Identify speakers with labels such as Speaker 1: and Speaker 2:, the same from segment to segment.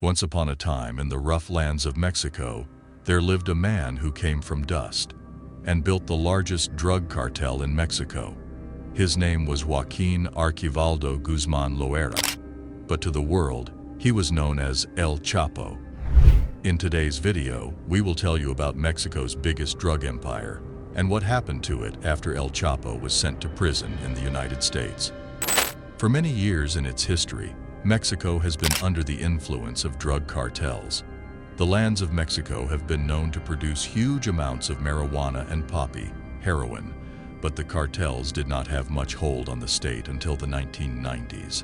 Speaker 1: Once upon a time in the rough lands of Mexico, there lived a man who came from dust and built the largest drug cartel in Mexico. His name was Joaquín Archivaldo Guzmán Loera, but to the world, he was known as El Chapo. In today's video, we will tell you about Mexico's biggest drug empire and what happened to it after El Chapo was sent to prison in the United States. For many years in its history, Mexico has been under the influence of drug cartels. The lands of Mexico have been known to produce huge amounts of marijuana and poppy, heroin, but the cartels did not have much hold on the state until the 1990s.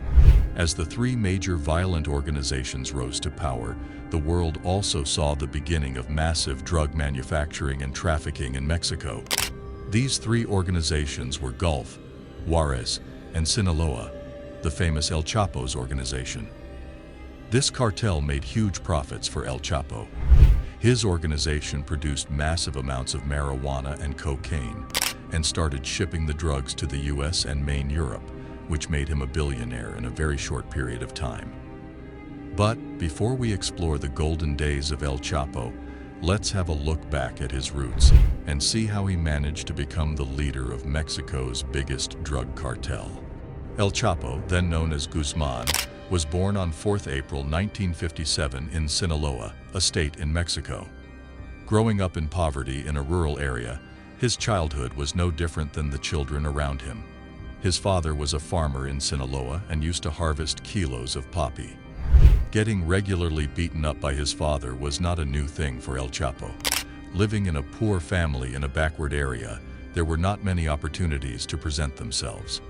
Speaker 1: As the three major violent organizations rose to power, the world also saw the beginning of massive drug manufacturing and trafficking in Mexico. These three organizations were Gulf, Juares, and Sinaloa, the famous El Chapo's organization. This cartel made huge profits for El Chapo. His organization produced massive amounts of marijuana and cocaine and started shipping the drugs to the US and main Europe, which made him a billionaire in a very short period of time. But before we explore the golden days of El Chapo, let's have a look back at his roots and see how he managed to become the leader of Mexico's biggest drug cartel. El Chapo, then known as Guzman, was born on 4th April 1957 in Sinaloa, a state in Mexico. Growing up in poverty in a rural area, his childhood was no different than the children around him. His father was a farmer in Sinaloa and used to harvest kilos of poppy. Getting regularly beaten up by his father was not a new thing for El Chapo. Living in a poor family in a backward area, there were not many opportunities to present themselves.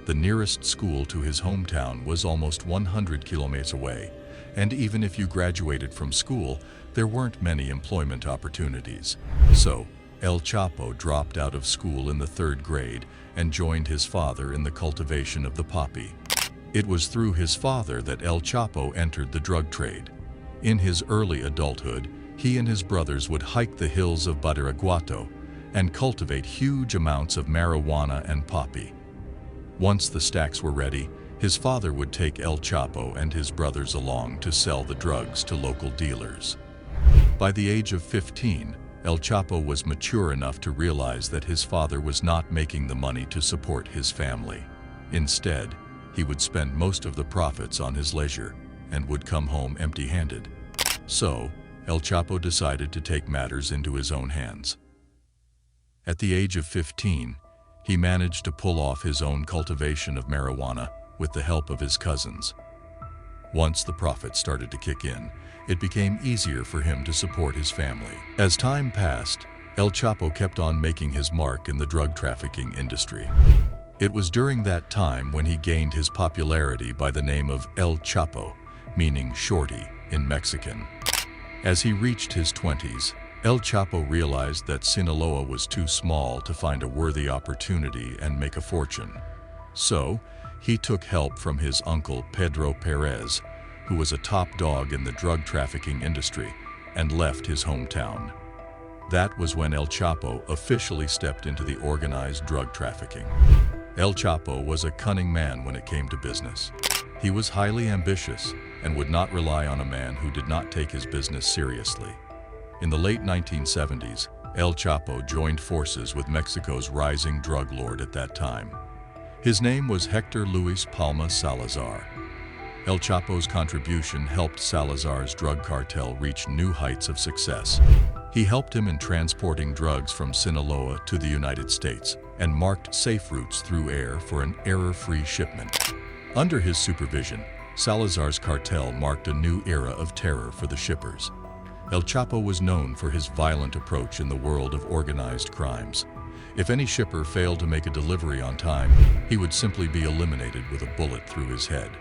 Speaker 1: The nearest school to his hometown was almost 100 kilometers away, and even if you graduated from school, there weren't many employment opportunities. So, El Chapo dropped out of school in the 3rd grade and joined his father in the cultivation of the poppy. It was through his father that El Chapo entered the drug trade. In his early adulthood, he and his brothers would hike the hills of Badiraguato and cultivate huge amounts of marijuana and poppy. Once the stacks were ready, his father would take El Chapo and his brothers along to sell the drugs to local dealers. By the age of 15, El Chapo was mature enough to realize that his father was not making the money to support his family. Instead, he would spend most of the profits on his leisure and would come home empty-handed. So, El Chapo decided to take matters into his own hands. At the age of 15, he managed to pull off his own cultivation of marijuana with the help of his cousins. Once the profits started to kick in, it became easier for him to support his family. As time passed, El Chapo kept on making his mark in the drug trafficking industry. It was during that time when he gained his popularity by the name of El Chapo, meaning shorty in Mexican. As he reached his 20s, El Chapo realized that Sinaloa was too small to find a worthy opportunity and make a fortune. So, he took help from his uncle Pedro Perez, who was a top dog in the drug trafficking industry, and left his hometown. That was when El Chapo officially stepped into the organized drug trafficking. El Chapo was a cunning man when it came to business. He was highly ambitious and would not rely on a man who did not take his business seriously. In the late 1970s, El Chapo joined forces with Mexico's rising drug lord at that time. His name was Hector Luis Palma Salazar. El Chapo's contribution helped Salazar's drug cartel reach new heights of success. He helped him in transporting drugs from Sinaloa to the United States and marked safe routes through air for an error-free shipment. Under his supervision, Salazar's cartel marked a new era of terror for the shippers. El Chapo was known for his violent approach in the world of organized crimes. If any shipper failed to make a delivery on time, he would simply be eliminated with a bullet through his head.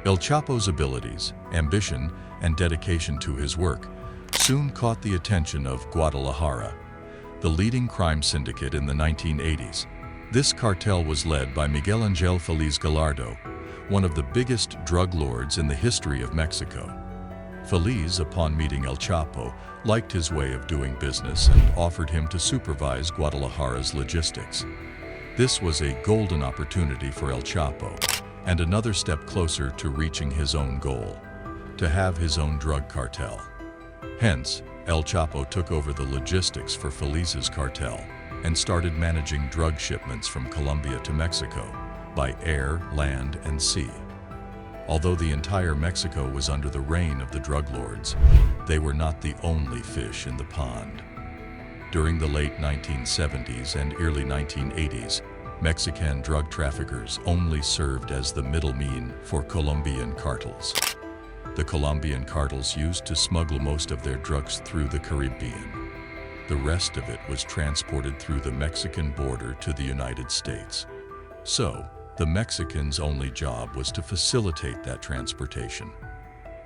Speaker 1: El Chapo's abilities, ambition, and dedication to his work soon caught the attention of Guadalajara, the leading crime syndicate in the 1980s. This cartel was led by Miguel Angel Feliz Gallardo, one of the biggest drug lords in the history of Mexico. Feliz, upon meeting El Chapo, liked his way of doing business and offered him to supervise Guadalajara's logistics. This was a golden opportunity for El Chapo, and another step closer to reaching his own goal: to have his own drug cartel. Hence, El Chapo took over the logistics for Feliz's cartel and started managing drug shipments from Colombia to Mexico by air, land, and sea. Although the entire Mexico was under the reign of the drug lords, they were not the only fish in the pond. During the late 1970s and early 1980s, Mexican drug traffickers only served as the middlemen for Colombian cartels. The Colombian cartels used to smuggle most of their drugs through the Caribbean. The rest of it was transported through the Mexican border to the United States. So, the Mexicans' only job was to facilitate that transportation.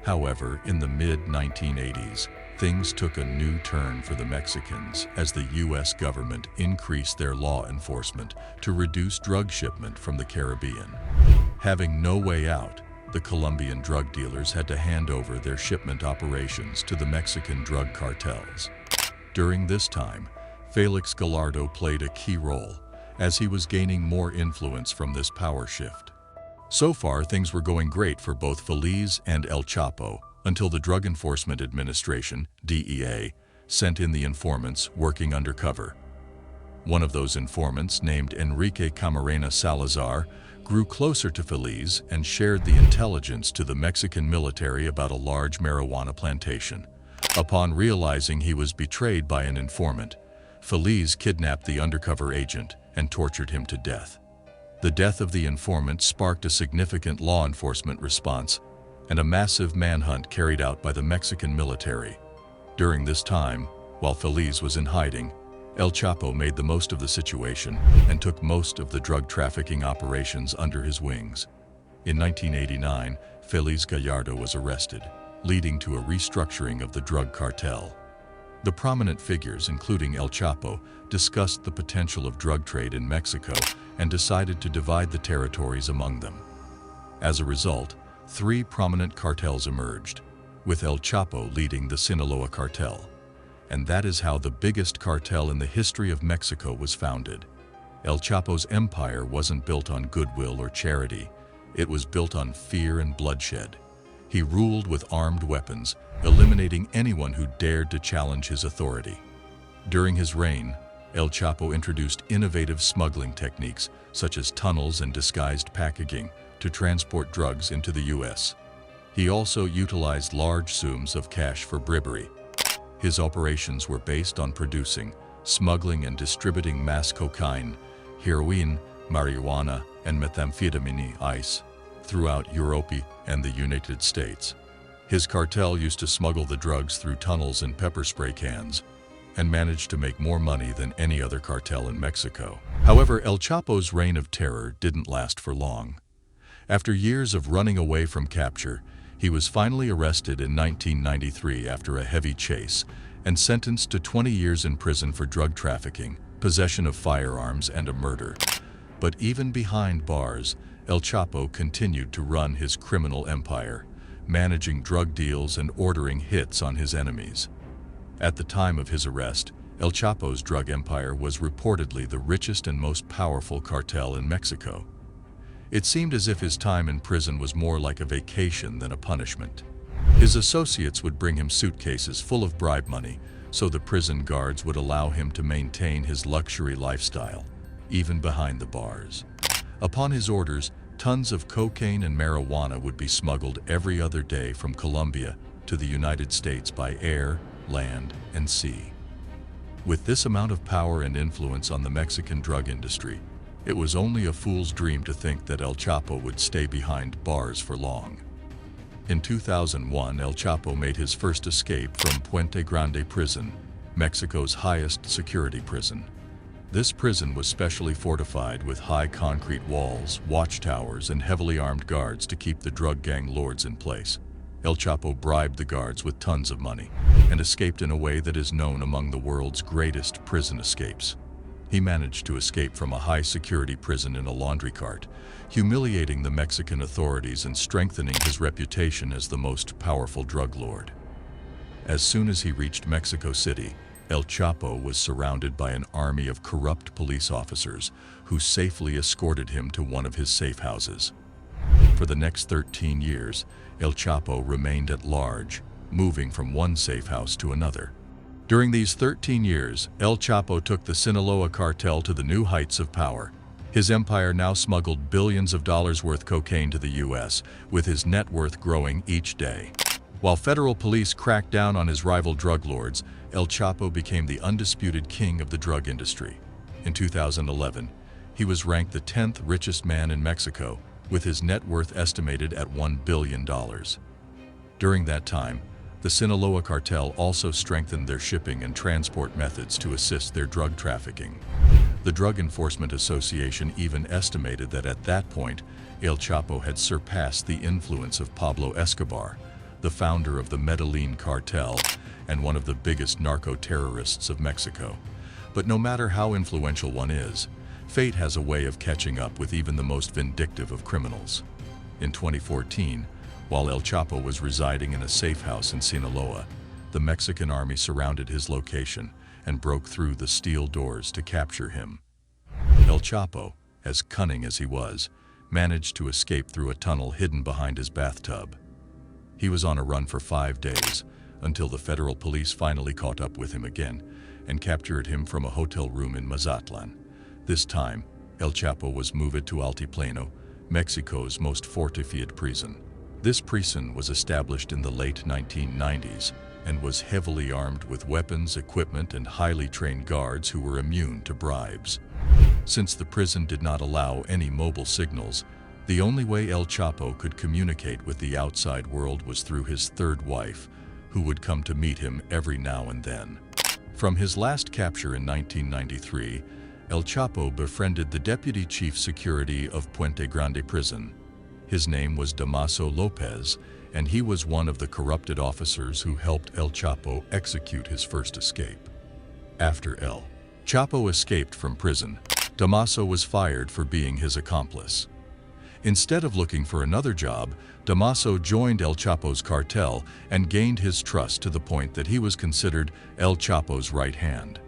Speaker 1: However, in the mid-1980s, things took a new turn for the Mexicans as the U.S. government increased their law enforcement to reduce drug shipment from the Caribbean. Having no way out, the Colombian drug dealers had to hand over their shipment operations to the Mexican drug cartels. During this time, Felix Gallardo played a key role, as he was gaining more influence from this power shift. So far, things were going great for both Feliz and El Chapo, until the Drug Enforcement Administration, DEA, sent in the informants working undercover. One of those informants, named Enrique Camarena Salazar, grew closer to Feliz and shared the intelligence to the Mexican military about a large marijuana plantation. Upon realizing he was betrayed by an informant, Feliz kidnapped the undercover agent and tortured him to death. The death of the informant sparked a significant law enforcement response and a massive manhunt carried out by the Mexican military. During this time, while Feliz was in hiding, El Chapo made the most of the situation and took most of the drug trafficking operations under his wings. In 1989, Feliz Gallardo was arrested, leading to a restructuring of the drug cartel. The prominent figures, including El Chapo, discussed the potential of drug trade in Mexico and decided to divide the territories among them. As a result, 3 prominent cartels emerged, with El Chapo leading the Sinaloa Cartel. And that is how the biggest cartel in the history of Mexico was founded. El Chapo's empire wasn't built on goodwill or charity. It was built on fear and bloodshed. He ruled with armed weapons, eliminating anyone who dared to challenge his authority. During his reign, El Chapo introduced innovative smuggling techniques such as tunnels and disguised packaging to transport drugs into the U.S. He also utilized large sums of cash for bribery. His operations were based on producing, smuggling and distributing mass cocaine, heroin, marijuana, and methamphetamine ice throughout Europe and the United States. His cartel used to smuggle the drugs through tunnels and pepper spray cans and managed to make more money than any other cartel in Mexico. However, El Chapo's reign of terror didn't last for long. After years of running away from capture, he was finally arrested in 1993 after a heavy chase and sentenced to 20 years in prison for drug trafficking, possession of firearms, and a murder. But even behind bars, El Chapo continued to run his criminal empire, managing drug deals and ordering hits on his enemies. At the time of his arrest, El Chapo's drug empire was reportedly the richest and most powerful cartel in Mexico. It seemed as if his time in prison was more like a vacation than a punishment. His associates would bring him suitcases full of bribe money, so the prison guards would allow him to maintain his luxury lifestyle, even behind the bars. Upon his orders, tons of cocaine and marijuana would be smuggled every other day from Colombia to the United States by air, land, and sea. With this amount of power and influence on the Mexican drug industry, it was only a fool's dream to think that El Chapo would stay behind bars for long. In 2001, El Chapo made his first escape from Puente Grande Prison, Mexico's highest security prison. This prison was specially fortified with high concrete walls, watchtowers, and heavily armed guards to keep the drug gang lords in place. El Chapo bribed the guards with tons of money and escaped in a way that is known among the world's greatest prison escapes. He managed to escape from a high-security prison in a laundry cart, humiliating the Mexican authorities and strengthening his reputation as the most powerful drug lord. As soon as he reached Mexico City, El Chapo was surrounded by an army of corrupt police officers who safely escorted him to one of his safe houses. For the next 13 years, El Chapo remained at large, moving from one safe house to another. During these 13 years, El Chapo took the Sinaloa Cartel to the new heights of power. His empire now smuggled billions of dollars worth cocaine to the U.S., with his net worth growing each day. While federal police cracked down on his rival drug lords, El Chapo became the undisputed king of the drug industry. In 2011, he was ranked the 10th richest man in Mexico, with his net worth estimated at $1 billion. During that time, the Sinaloa Cartel also strengthened their shipping and transport methods to assist their drug trafficking. The Drug Enforcement Association even estimated that at that point, El Chapo had surpassed the influence of Pablo Escobar, the founder of the Medellin cartel and one of the biggest narco-terrorists of Mexico. But no matter how influential one is, fate has a way of catching up with even the most vindictive of criminals. In 2014, while El Chapo was residing in a safe house in Sinaloa, the Mexican army surrounded his location and broke through the steel doors to capture him. El Chapo, as cunning as he was, managed to escape through a tunnel hidden behind his bathtub. He was on a run for 5 days, until the federal police finally caught up with him again and captured him from a hotel room in Mazatlan. This time, El Chapo was moved to Altiplano, Mexico's most fortified prison. This prison was established in the late 1990s and was heavily armed with weapons, equipment, and highly trained guards who were immune to bribes. Since the prison did not allow any mobile signals, the only way El Chapo could communicate with the outside world was through his third wife, who would come to meet him every now and then. From his last capture in 1993, El Chapo befriended the deputy chief security of Puente Grande prison. His name was Damaso Lopez, and he was one of the corrupted officers who helped El Chapo execute his first escape. After El Chapo escaped from prison, Damaso was fired for being his accomplice. Instead of looking for another job, Damaso joined El Chapo's cartel and gained his trust to the point that he was considered El Chapo's right hand.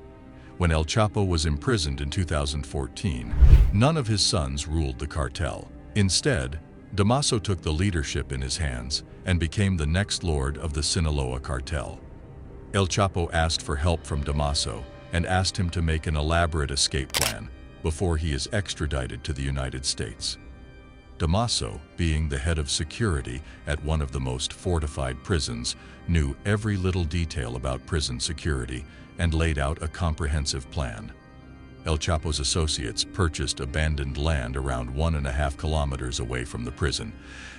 Speaker 1: When El Chapo was imprisoned in 2014, none of his sons ruled the cartel. Instead, Damaso took the leadership in his hands and became the next lord of the Sinaloa Cartel. El Chapo asked for help from Damaso and asked him to make an elaborate escape plan before he is extradited to the United States. Damaso, being the head of security at one of the most fortified prisons, knew every little detail about prison security and laid out a comprehensive plan. El Chapo's associates purchased abandoned land around 1.5 kilometers away from the prison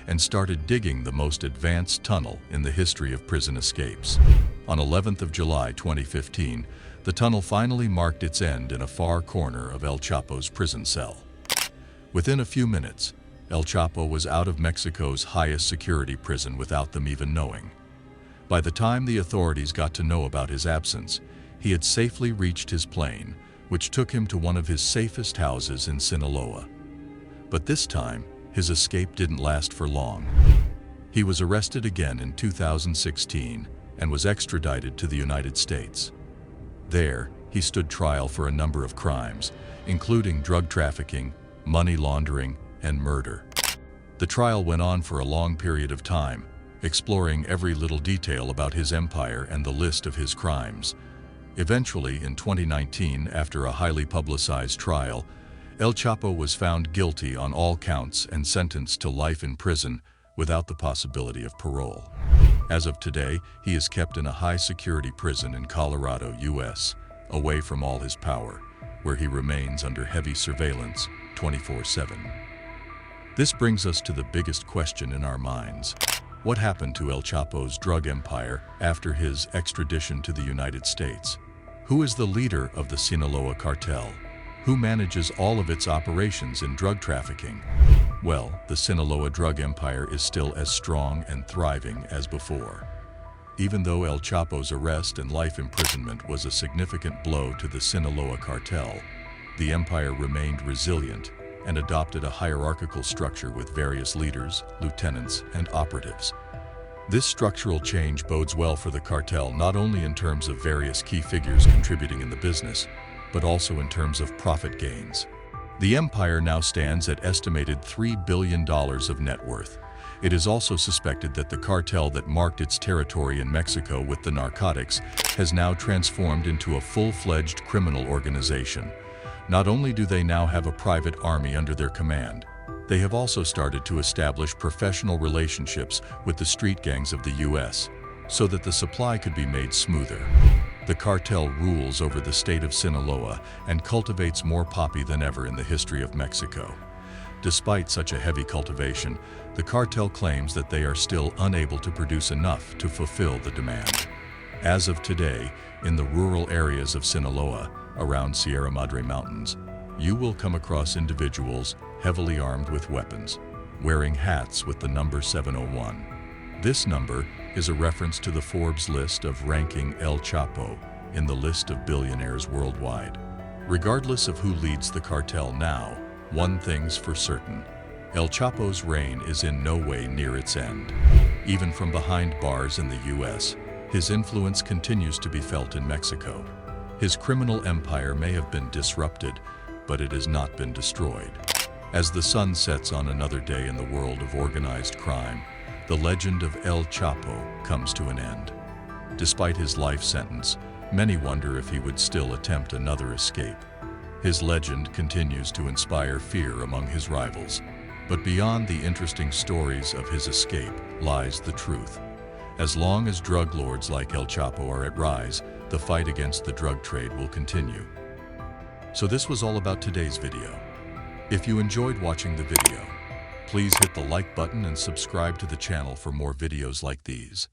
Speaker 1: and started digging the most advanced tunnel in the history of prison escapes. On 11th of July 2015, the tunnel finally marked its end in a far corner of El Chapo's prison cell. Within a few minutes, El Chapo was out of Mexico's highest security prison without them even knowing. By the time the authorities got to know about his absence, he had safely reached his plane, which took him to one of his safest houses in Sinaloa. But this time, his escape didn't last for long. He was arrested again in 2016 and was extradited to the United States. There, he stood trial for a number of crimes, including drug trafficking, money laundering, and murder. The trial went on for a long period of time, exploring every little detail about his empire and the list of his crimes. Eventually, in 2019, after a highly publicized trial, El Chapo was found guilty on all counts and sentenced to life in prison without the possibility of parole. As of today, he is kept in a high-security prison in Colorado, U.S., away from all his power, where he remains under heavy surveillance 24/7. This brings us to the biggest question in our minds. What happened to El Chapo's drug empire after his extradition to the United States? Who is the leader of the Sinaloa Cartel? Who manages all of its operations in drug trafficking? Well, the Sinaloa drug empire is still as strong and thriving as before. Even though El Chapo's arrest and life imprisonment was a significant blow to the Sinaloa Cartel, the empire remained resilient and adopted a hierarchical structure with various leaders, lieutenants, and operatives. This structural change bodes well for the cartel not only in terms of various key figures contributing in the business, but also in terms of profit gains. The empire now stands at estimated $3 billion of net worth. It is also suspected that the cartel that marked its territory in Mexico with the narcotics has now transformed into a full-fledged criminal organization. Not only do they now have a private army under their command, they have also started to establish professional relationships with the street gangs of the U.S. so that the supply could be made smoother. The cartel rules over the state of Sinaloa and cultivates more poppy than ever in the history of Mexico. Despite such a heavy cultivation, the cartel claims that they are still unable to produce enough to fulfill the demand. As of today, in the rural areas of Sinaloa, around Sierra Madre Mountains, you will come across individuals heavily armed with weapons, wearing hats with the number 701. This number is a reference to the Forbes list of ranking El Chapo in the list of billionaires worldwide. Regardless of who leads the cartel now, one thing's for certain: El Chapo's reign is in no way near its end. Even from behind bars in the U.S., his influence continues to be felt in Mexico. His criminal empire may have been disrupted, but it has not been destroyed. As the sun sets on another day in the world of organized crime, the legend of El Chapo comes to an end. Despite his life sentence, many wonder if he would still attempt another escape. His legend continues to inspire fear among his rivals. But beyond the interesting stories of his escape lies the truth. As long as drug lords like El Chapo are at rise, the fight against the drug trade will continue. So this was all about today's video. If you enjoyed watching the video, please hit the like button and subscribe to the channel for more videos like these.